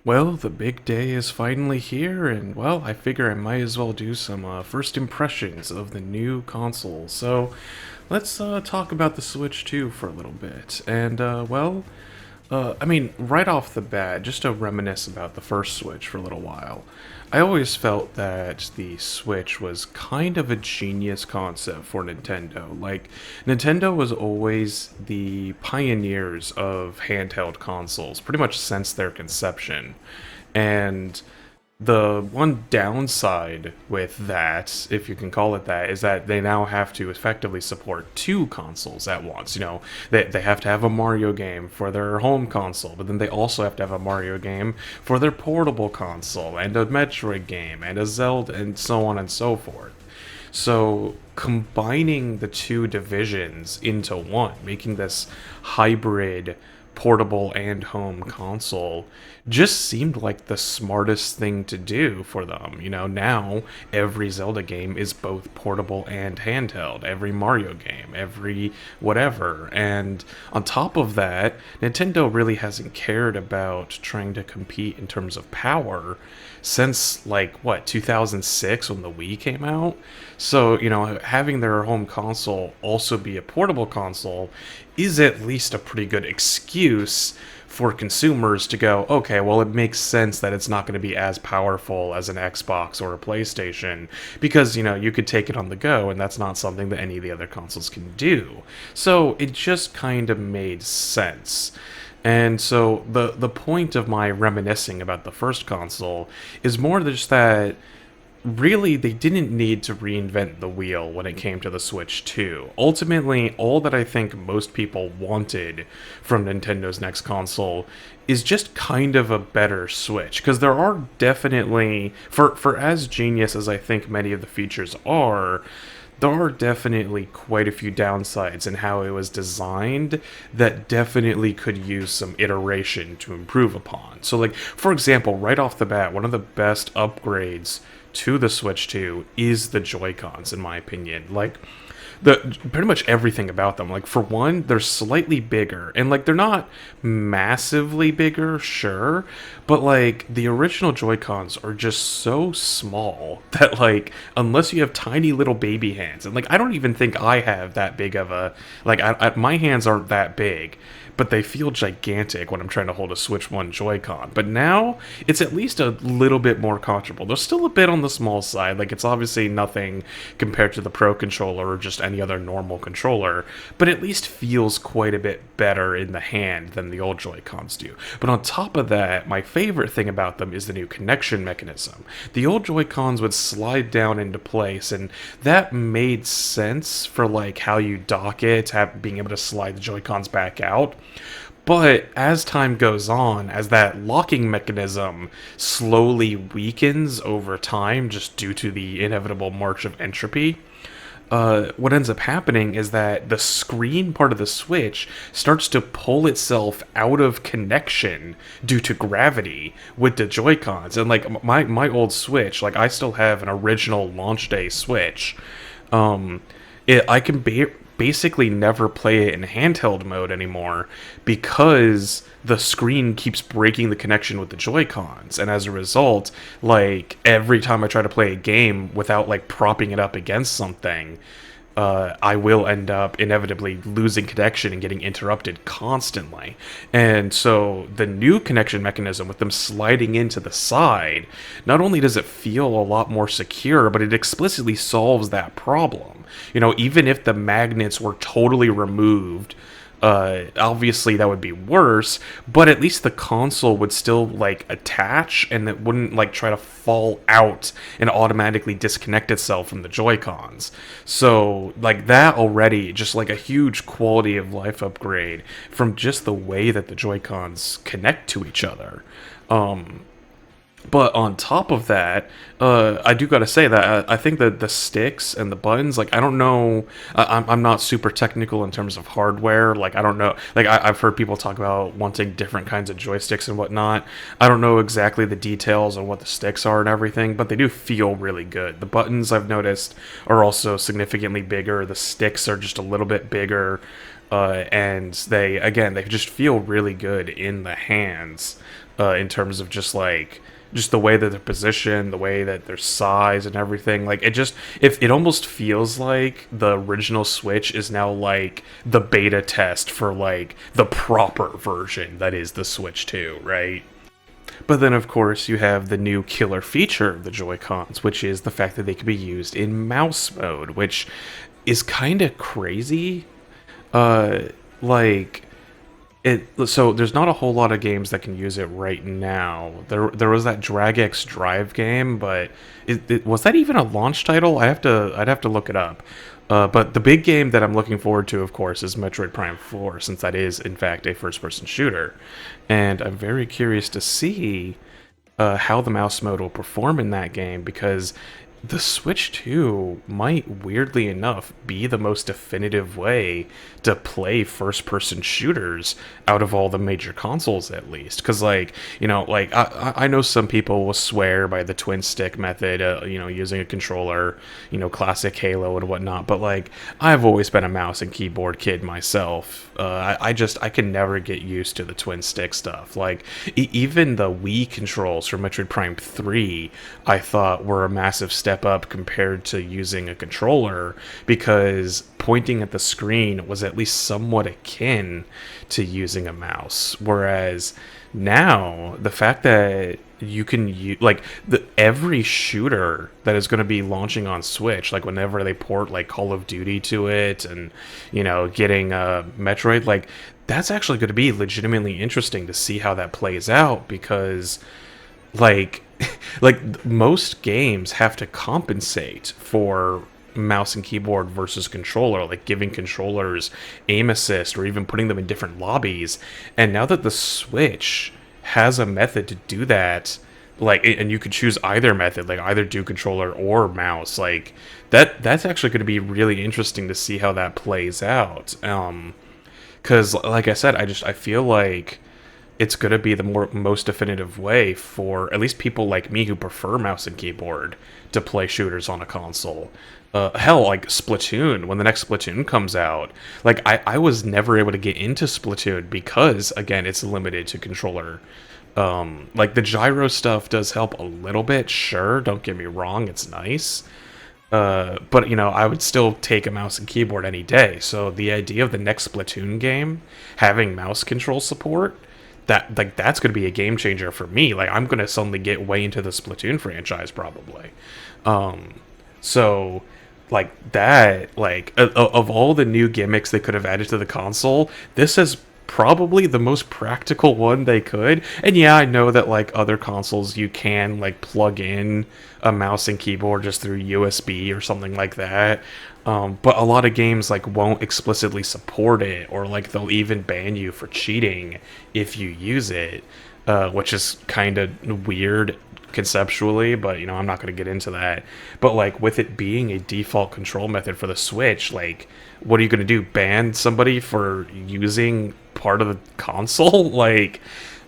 Well, the big day is finally here, and well, I figure I might as well do some first impressions of the new console. So, let's talk about the Switch 2 for a little bit. And, right off the bat, just to reminisce about the first Switch for a little while, I always felt that the Switch was kind of a genius concept for Nintendo. Like, Nintendo was always the pioneers of handheld consoles, pretty much since their conception. And the one downside with that, if you can call it that, is that they now have to effectively support two consoles at once. They have to have a Mario game for their home console, but then they also have to have a Mario game for their portable console, and a Metroid game, and a Zelda, and so on and so forth. So combining the two divisions into one, making this hybrid portable and home console just seemed like the smartest thing to do for them. Now every Zelda game is both portable and handheld, every Mario game, every whatever. And on top of that, Nintendo really hasn't cared about trying to compete in terms of power since, like, what, 2006, when the Wii came out. So, having their home console also be a portable console is at least a pretty good excuse for consumers to go, okay, well, it makes sense that it's not going to be as powerful as an Xbox or a PlayStation because, you could take it on the go, and that's not something that any of the other consoles can do. So it just kind of made sense. And so the point of my reminiscing about the first console is more just that really they didn't need to reinvent the wheel when it came to the Switch 2. Ultimately, all that I think most people wanted from Nintendo's next console is just kind of a better Switch, because there are definitely, for as genius as I think many of the features are, there are definitely quite a few downsides in how it was designed that definitely could use some iteration to improve upon. So, like, for example, right off the bat, one of the best upgrades to the Switch 2 is the Joy-Cons, in my opinion. Like, pretty much everything about them. Like, for one, they're slightly bigger, and like they're not massively bigger, sure, but like the original Joy-Cons are just so small that, like, unless you have tiny little baby hands, and like I don't even think I have that big of a, like, my hands aren't that big, but they feel gigantic when I'm trying to hold a Switch 1 Joy-Con. But now, it's at least a little bit more comfortable. They're still a bit on the small side, like it's obviously nothing compared to the Pro Controller or just any other normal controller, but at least feels quite a bit better in the hand than the old Joy-Cons do. But on top of that, my favorite thing about them is the new connection mechanism. The old Joy-Cons would slide down into place, and that made sense for like how you dock it, being able to slide the Joy-Cons back out. But as time goes on, as that locking mechanism slowly weakens over time, just due to the inevitable march of entropy, what ends up happening is that the screen part of the Switch starts to pull itself out of connection due to gravity with the Joy-Cons. And like my old Switch, like I still have an original launch day Switch. I can basically never play it in handheld mode anymore because the screen keeps breaking the connection with the Joy-Cons, and as a result, like every time I try to play a game without like propping it up against something, I will end up inevitably losing connection and getting interrupted constantly. And so the new connection mechanism with them sliding into the side, not only does it feel a lot more secure, but it explicitly solves that problem. Even if the magnets were totally removed, obviously that would be worse, but at least the console would still like attach, and it wouldn't like try to fall out and automatically disconnect itself from the Joy-Cons. So like that already, just like a huge quality of life upgrade from just the way that the Joy-Cons connect to each other. But on top of that, I do gotta say that I think that the sticks and the buttons, like, I don't know, I'm not super technical in terms of hardware, like, I don't know, like, I've heard people talk about wanting different kinds of joysticks and whatnot. I don't know exactly the details on what the sticks are and everything, but they do feel really good. The buttons, I've noticed, are also significantly bigger, the sticks are just a little bit bigger, and they just feel really good in the hands. in terms of just the way that they're positioned, the way that their size and everything. Like, if it almost feels like the original Switch is now like the beta test for like the proper version that is the Switch 2, right? But then, of course, you have the new killer feature of the Joy-Cons, which is the fact that they can be used in mouse mode, which is kind of crazy. Uh, like so there's not a whole lot of games that can use it right now. There was that Drag X Drive game, but was that even a launch title? I'd have to look it up. But the big game that I'm looking forward to, of course, is Metroid Prime 4, since that is in fact a first-person shooter, and I'm very curious to see how the mouse mode will perform in that game, because the Switch 2 might, weirdly enough, be the most definitive way to play first-person shooters out of all the major consoles, at least. Because, like, like, I know some people will swear by the twin stick method, using a controller, classic Halo and whatnot, but, like, I've always been a mouse and keyboard kid myself. I can never get used to the twin stick stuff. Like, even the Wii controls for Metroid Prime 3, I thought were a massive step up compared to using a controller, because pointing at the screen was at least somewhat akin to using a mouse. Whereas now, the fact that you can use, like, every shooter that is going to be launching on Switch, like whenever they port like Call of Duty to it, and getting Metroid, like, that's actually going to be legitimately interesting to see how that plays out, because like like most games have to compensate for mouse and keyboard versus controller, like giving controllers aim assist or even putting them in different lobbies. And now that the Switch has a method to do that, like, and you could choose either method, like either do controller or mouse, like that's actually going to be really interesting to see how that plays out. Because like I said, I feel like it's going to be the most definitive way for at least people like me who prefer mouse and keyboard to play shooters on a console. Hell, like Splatoon, when the next Splatoon comes out, like I was never able to get into Splatoon because, again, it's limited to controller. Like, the gyro stuff does help a little bit, sure, don't get me wrong, it's nice. But, I would still take a mouse and keyboard any day. So the idea of the next Splatoon game having mouse control support, that's going to be a game changer for me. Like, I'm going to suddenly get way into the Splatoon franchise, probably. So, like, that, like, of all the new gimmicks they could have added to the console, this is probably the most practical one they could. And yeah, I know that, like, other consoles you can, like, plug in a mouse and keyboard just through USB or something like that. But a lot of games, like, won't explicitly support it, or, like, they'll even ban you for cheating if you use it, which is kind of weird conceptually, but I'm not going to get into that. But, like, with it being a default control method for the Switch, like, what are you going to do, ban somebody for using part of the console? Like,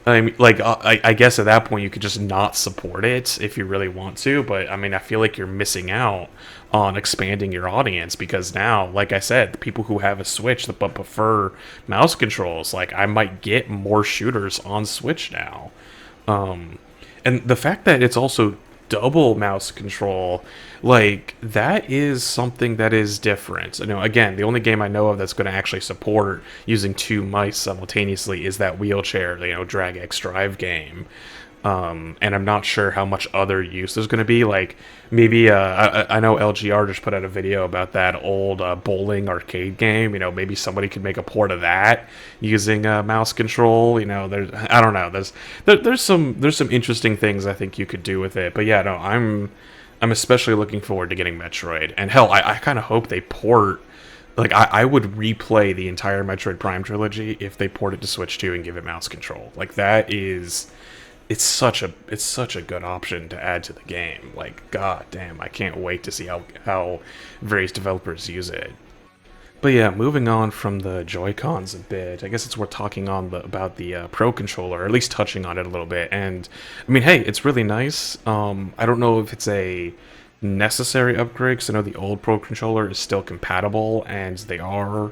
I mean, like, I guess at that point you could just not support it if you really want to, but I mean, I feel like you're missing out on expanding your audience, because now, like I said, the people who have a Switch but prefer mouse controls, like, I might get more shooters on Switch now. And the fact that it's also double mouse control, like, that is something that is different. Again, the only game I know of that's going to actually support using two mice simultaneously is that Wheelchair, Drag X Drive game. And I'm not sure how much other use there's going to be. Like, maybe, I know LGR just put out a video about that old bowling arcade game. Maybe somebody could make a port of that using mouse control. I don't know. There's some interesting things I think you could do with it. But yeah, no, I'm especially looking forward to getting Metroid. And hell, I kind of hope they port. Like, I would replay the entire Metroid Prime trilogy if they port it to Switch 2 and give it mouse control. Like, that is... It's such a good option to add to the game. Like, god damn, I can't wait to see how various developers use it. But yeah, moving on from the Joy-Cons a bit, I guess it's worth talking about the Pro Controller, or at least touching on it a little bit. And, I mean, hey, it's really nice. I don't know if it's a necessary upgrade, because I know the old Pro Controller is still compatible, and they are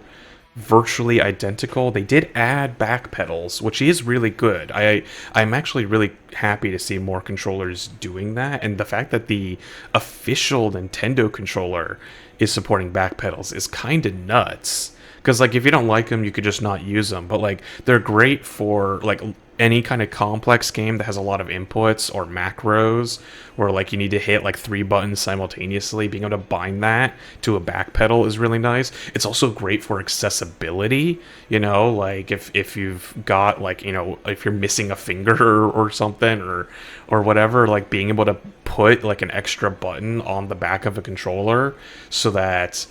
virtually identical. They did add back pedals, which is really good. I'm actually really happy to see more controllers doing that, and the fact that the official Nintendo controller is supporting back pedals is kind of nuts. Because like if you don't like them, you could just not use them. But like they're great for like any kind of complex game that has a lot of inputs or macros, where like you need to hit like 3 buttons simultaneously. Being able to bind that to a back pedal is really nice. It's also great for accessibility. You know, like if you've got like, you know, if you're missing a finger or something or whatever, like being able to put like an extra button on the back of a controller so that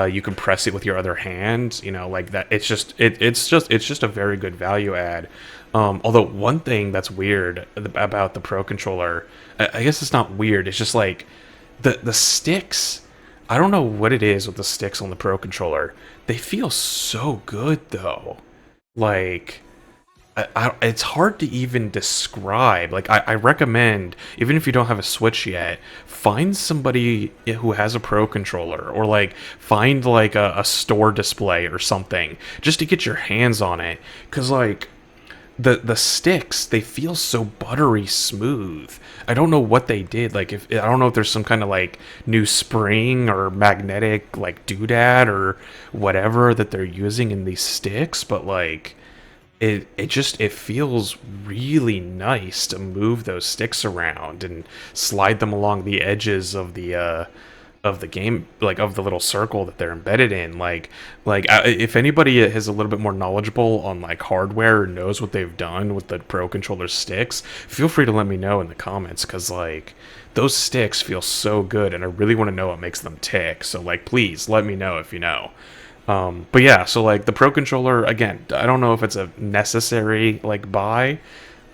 you can press it with your other hand, you know, like that. It's just a very good value add. Although one thing that's weird about the Pro controller, I guess it's not weird. It's just like the sticks. I don't know what it is with the sticks on the Pro controller. They feel so good though. Like it's hard to even describe. Like, I recommend, even if you don't have a Switch yet, find somebody who has a Pro controller, or like find like a store display or something, just to get your hands on it. Because like the sticks, they feel so buttery smooth. I don't know what they did. Like, if I don't know if there's some kind of like new spring or magnetic like doodad or whatever that they're using in these sticks, but like it feels really nice to move those sticks around and slide them along the edges of the game, like of the little circle that they're embedded in. If anybody is a little bit more knowledgeable on like hardware or knows what they've done with the Pro controller sticks, feel free to let me know in the comments, because like those sticks feel so good and I really want to know what makes them tick. So like please let me know if you know. But yeah, so like the Pro controller, again, I don't know if it's a necessary like buy,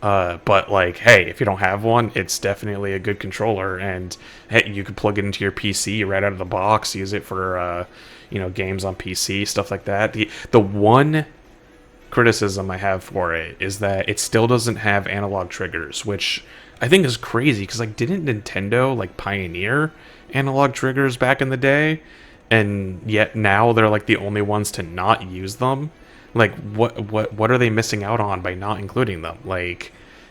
but like, hey, if you don't have one, it's definitely a good controller, and hey, you could plug it into your PC right out of the box, use it for games on PC, stuff like that. The one criticism I have for it is that it still doesn't have analog triggers, which I think is crazy, because like, didn't Nintendo like pioneer analog triggers back in the day? And yet now they're like the only ones to not use them. Like, what are they missing out on by not including them? Like,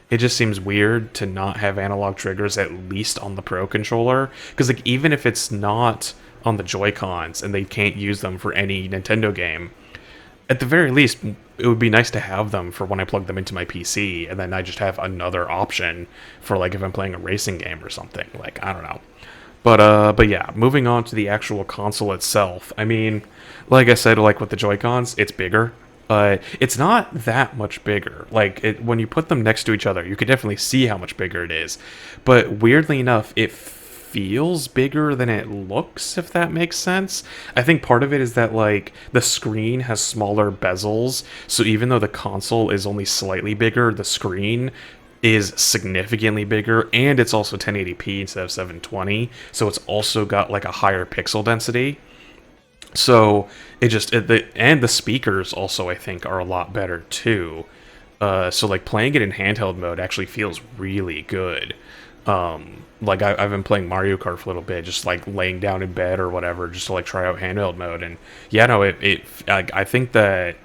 it just seems weird to not have analog triggers, at least on the Pro controller, because like even if it's not on the Joy-Cons and they can't use them for any Nintendo game, at the very least it would be nice to have them for when I plug them into my PC, and then I just have another option for like if I'm playing a racing game or something. Like, I don't know. But yeah, moving on to the actual console itself. I mean, like I said, like with the Joy-Cons, it's bigger. It's not that much bigger. Like, when you put them next to each other, you can definitely see how much bigger it is. But weirdly enough, it feels bigger than it looks, if that makes sense. I think part of it is that, like, the screen has smaller bezels, so even though the console is only slightly bigger, the screen is significantly bigger, and it's also 1080p instead of 720, so it's also got like a higher pixel density. So and the speakers also, I think, are a lot better too. So like playing it in handheld mode actually feels really good. Like I've been playing Mario Kart for a little bit, just like laying down in bed or whatever, just to like try out handheld mode, and yeah, no, I think that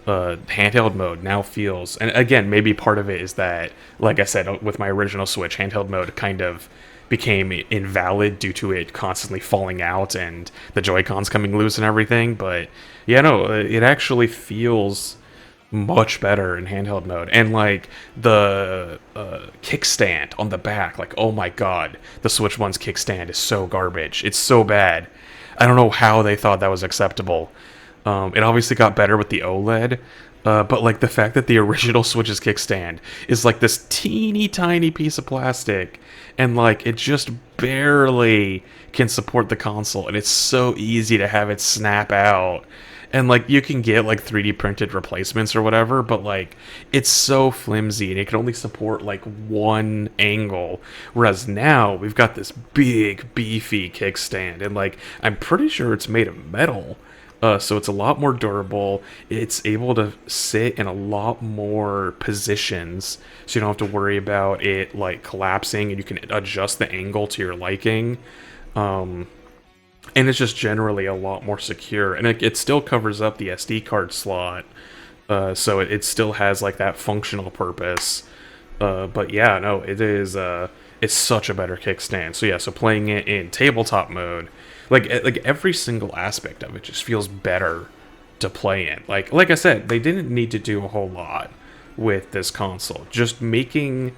handheld mode now feels, and again, maybe part of it is that, like I said, with my original Switch, handheld mode kind of became invalid due to it constantly falling out and the Joy-Cons coming loose and everything. But yeah, no, it actually feels much better in handheld mode. And like the kickstand on the back, like, oh my god, the Switch One's kickstand is so garbage. It's so bad. I don't know how they thought that was acceptable. It obviously got better with the OLED, but like the fact that the original Switch's kickstand is like this teeny tiny piece of plastic, and like it just barely can support the console, and it's so easy to have it snap out. And like you can get like 3D printed replacements or whatever, but like it's so flimsy and it can only support like one angle. Whereas now we've got this big beefy kickstand, and like I'm pretty sure it's made of metal. So it's a lot more durable. It's able to sit in a lot more positions, so you don't have to worry about it like collapsing, and you can adjust the angle to your liking. and it's just generally a lot more secure, and it still covers up the SD card slot, so it still has like that functional purpose. But yeah, no, it is. It's such a better kickstand. So yeah, so playing it in tabletop mode, like every single aspect of it just feels better to play in. Like I said, they didn't need to do a whole lot with this console. Just making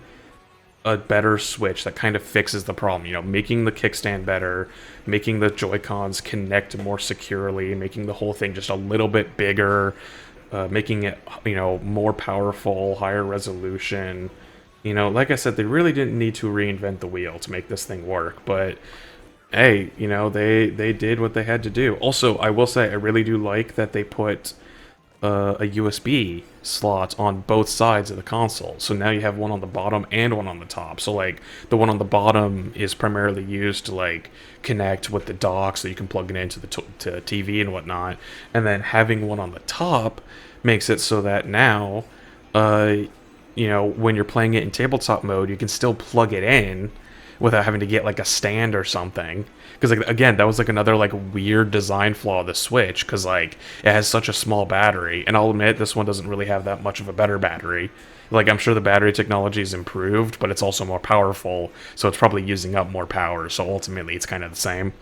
a better Switch that kind of fixes the problem. You know, making the kickstand better, making the Joy Cons connect more securely, making the whole thing just a little bit bigger, making it, you know, more powerful, higher resolution. You know, like I said, they really didn't need to reinvent the wheel to make this thing work, but hey, you know, they did what they had to do. Also, I will say I really do like that they put a USB slot on both sides of the console. So now you have one on the bottom and one on the top. So like the one on the bottom is primarily used to like connect with the dock, so you can plug it into the to TV and whatnot. And then having one on the top makes it so that now, uh, you know, when you're playing it in tabletop mode, you can still plug it in without having to get like a stand or something. Because like again, that was like another like weird design flaw of the Switch, because like it has such a small battery, and I'll admit this one doesn't really have that much of a better battery. Like I'm sure the battery technology is improved, but it's also more powerful, so it's probably using up more power. So ultimately, it's kind of the same.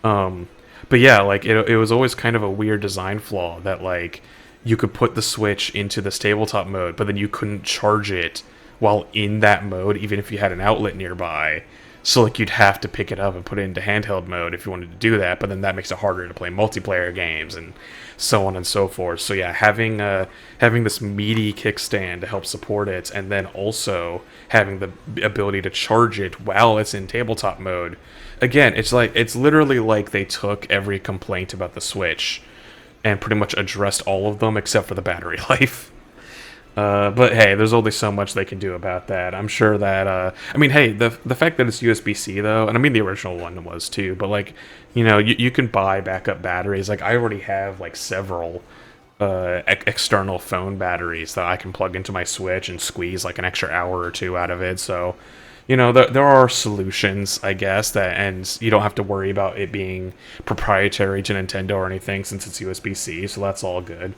Um, but yeah, like it was always kind of a weird design flaw that like you could put the Switch into this tabletop mode, but then you couldn't charge it while in that mode, even if you had an outlet nearby. So like you'd have to pick it up and put it into handheld mode if you wanted to do that, but then that makes it harder to play multiplayer games and so on and so forth. So yeah, having this meaty kickstand to help support it, and then also having the ability to charge it while it's in tabletop mode. Again, it's literally like they took every complaint about the Switch and pretty much addressed all of them except for the battery life. But hey, there's only so much they can do about that. I'm sure that I mean, hey, the fact that it's USB-C though, and I mean the original one was too, but like, you know, you can buy backup batteries. Like I already have like several external phone batteries that I can plug into my Switch and squeeze like an extra hour or two out of it. So, you know, there are solutions, I guess, that, and you don't have to worry about it being proprietary to Nintendo or anything since it's USB-C. So that's all good.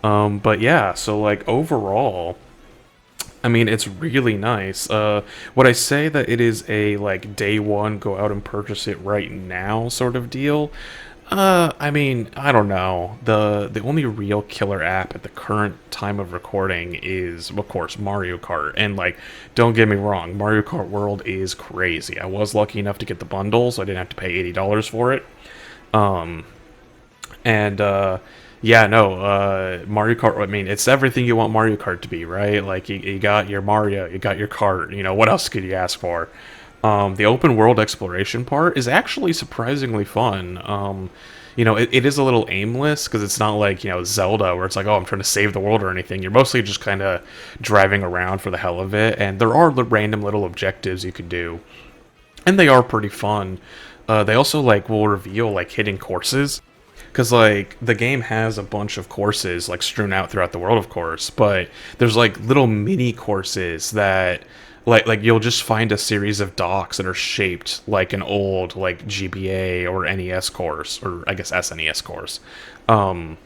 But yeah, so like overall, I mean, it's really nice. Would I say that it is a like day one, go out and purchase it right now sort of deal? I mean, I don't know. The only real killer app at the current time of recording is, of course, Mario Kart. And like, don't get me wrong, Mario Kart World is crazy. I was lucky enough to get the bundle, so I didn't have to pay $80 for it. Um, and yeah, no, Mario Kart, I mean, it's everything you want Mario Kart to be, right? Like, you got your Mario, you got your kart, you know, what else could you ask for? The open world exploration part is actually surprisingly fun. You know, it is a little aimless, because it's not like, you know, Zelda, where it's like, oh, I'm trying to save the world or anything. You're mostly just kind of driving around for the hell of it, and there are the random little objectives you can do, and they are pretty fun. They also, like, will reveal, like, hidden courses. Because, like, the game has a bunch of courses, like, strewn out throughout the world, of course, but there's, like, little mini courses that, like you'll just find a series of docks that are shaped like an old, like, GBA or NES course, or I guess SNES course. Um,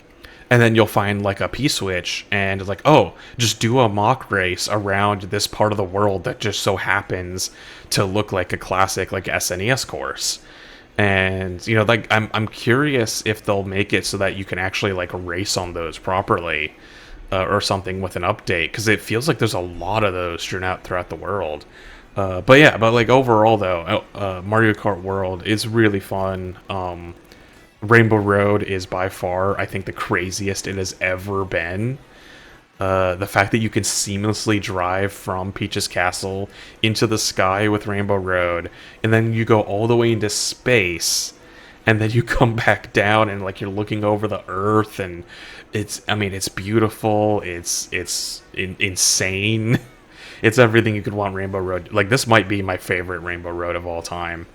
and then you'll find, like, a P-switch, and it's like, oh, just do a mock race around this part of the world that just so happens to look like a classic, like, SNES course. And you know, like I'm curious if they'll make it so that you can actually like race on those properly, or something with an update, because it feels like there's a lot of those strewn out throughout the world. But yeah, but like overall though, Mario Kart World is really fun. Rainbow Road is by far, I think, the craziest it has ever been. The fact that you can seamlessly drive from Peach's Castle into the sky with Rainbow Road, and then you go all the way into space, and then you come back down, and like you're looking over the Earth, and I mean, it's beautiful. It's insane. It's everything you could want Rainbow Road. Like, this might be my favorite Rainbow Road of all time.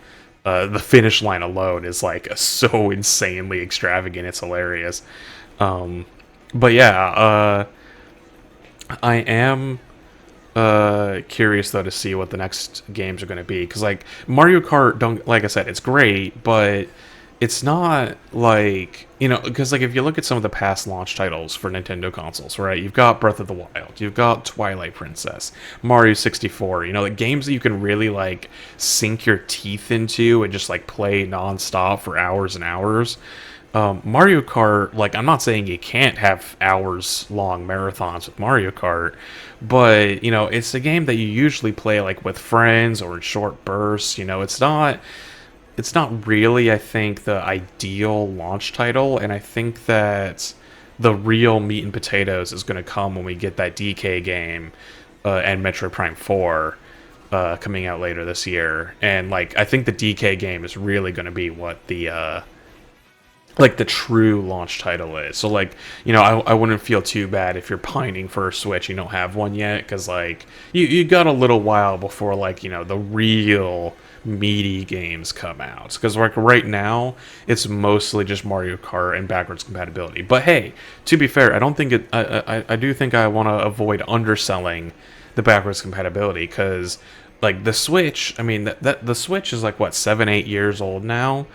The finish line alone is like so insanely extravagant. It's hilarious. But yeah. I am curious though to see what the next games are going to be, because like Mario Kart, don't, like I said, it's great, but it's not like, because like if you look at some of the past launch titles for Nintendo consoles, right? You've got Breath of the Wild, you've got Twilight Princess, Mario 64, like games that you can really like sink your teeth into and just like play nonstop for hours and hours. Mario Kart, like, I'm not saying you can't have hours long marathons with Mario Kart, but it's a game that you usually play like with friends or in short bursts. It's not really, I think, the ideal launch title, and I think that the real meat and potatoes is going to come when we get that DK game and Metroid Prime 4 coming out later this year. And like, I think the DK game is really going to be what the like the true launch title is. So like, I wouldn't feel too bad if you're pining for a Switch, you don't have one yet, because like you got a little while before like the real meaty games come out. Because like right now it's mostly just Mario Kart and backwards compatibility. But hey, to be fair, I don't think it. I do think I want to avoid underselling the backwards compatibility, because like the Switch, I mean that the Switch is like what, 7-8 years old now,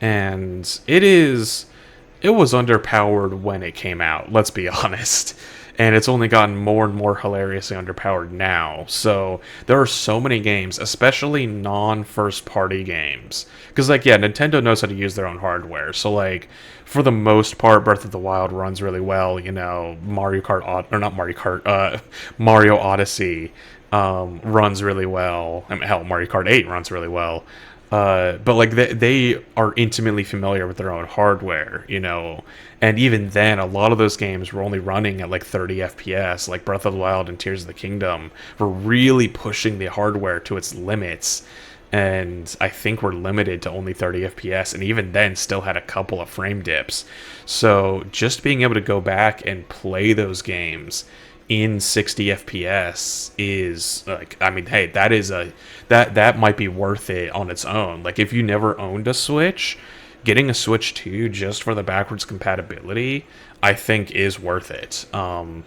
and it was underpowered when it came out, let's be honest, and it's only gotten more and more hilariously underpowered now. So there are so many games, especially non-first party games, because like, yeah, Nintendo knows how to use their own hardware, so like for the most part Breath of the Wild runs really well. Mario Kart, or not Mario Kart, Mario Odyssey runs really well. I mean, hell, Mario Kart 8 runs really well. But like they are intimately familiar with their own hardware, and even then, a lot of those games were only running at like 30 FPS. Like Breath of the Wild and Tears of the Kingdom were really pushing the hardware to its limits, and I think we're limited to only 30 FPS, and even then, still had a couple of frame dips. So just being able to go back and play those games in 60 FPS is like, I mean, hey, that might be worth it on its own. Like if you never owned a Switch, getting a Switch 2 just for the backwards compatibility, I think is worth it. And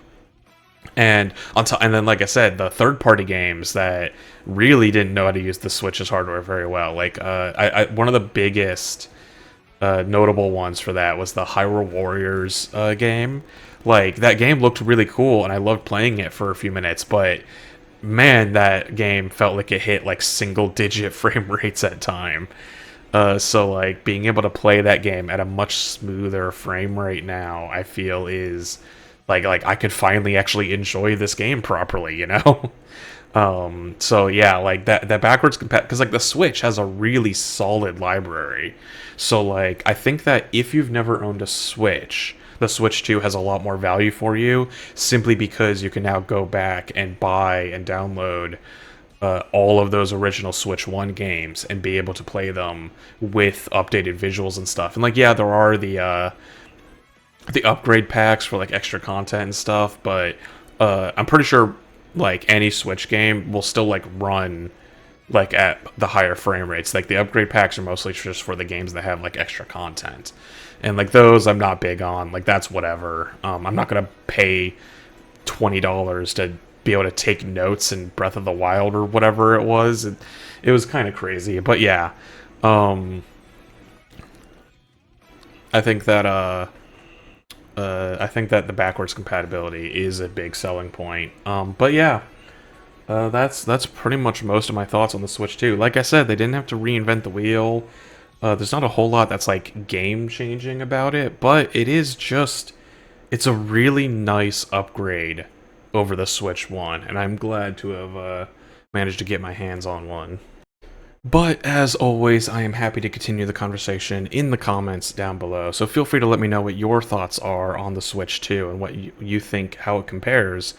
and then, like I said, the third-party games that really didn't know how to use the Switch's hardware very well. Like, one of the biggest notable ones for that was the Hyrule Warriors game. Like, that game looked really cool, and I loved playing it for a few minutes, but man, that game felt like it hit like single-digit frame rates at time. So like being able to play that game at a much smoother frame rate now, I feel is like I could finally actually enjoy this game properly. So yeah, like that backwards because like the Switch has a really solid library. So like I think that if you've never owned a Switch, the Switch 2 has a lot more value for you, simply because you can now go back and buy and download all of those original Switch 1 games and be able to play them with updated visuals and stuff. And like, yeah, there are the upgrade packs for like extra content and stuff, but I'm pretty sure like any Switch game will still like run like at the higher frame rates. Like the upgrade packs are mostly just for the games that have like extra content, and like those I'm not big on. Like that's whatever. I'm not gonna pay $20 to be able to take notes in Breath of the Wild or whatever it was. It was kind of crazy, but yeah. I think that the backwards compatibility is a big selling point. But yeah, that's pretty much most of my thoughts on the Switch 2. Like I said, they didn't have to reinvent the wheel. There's not a whole lot that's like game-changing about it, but it's a really nice upgrade over the Switch 1, and I'm glad to have managed to get my hands on one. But as always, I am happy to continue the conversation in the comments down below, so feel free to let me know what your thoughts are on the Switch 2 and what you think, how it compares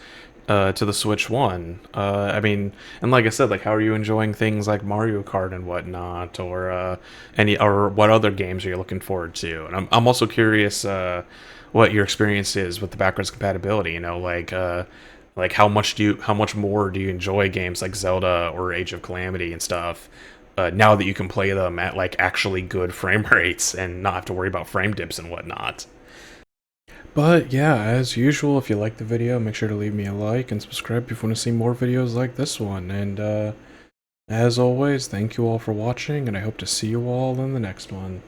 to the Switch 1. I mean, and like I said, like, how are you enjoying things like Mario Kart and whatnot, or what other games are you looking forward to? And I'm also curious what your experience is with the backwards compatibility. Like how much more do you enjoy games like Zelda or Age of Calamity and stuff, now that you can play them at like actually good frame rates and not have to worry about frame dips and whatnot. But yeah, as usual, if you like the video, make sure to leave me a like and subscribe if you want to see more videos like this one. And as always, thank you all for watching, and I hope to see you all in the next one.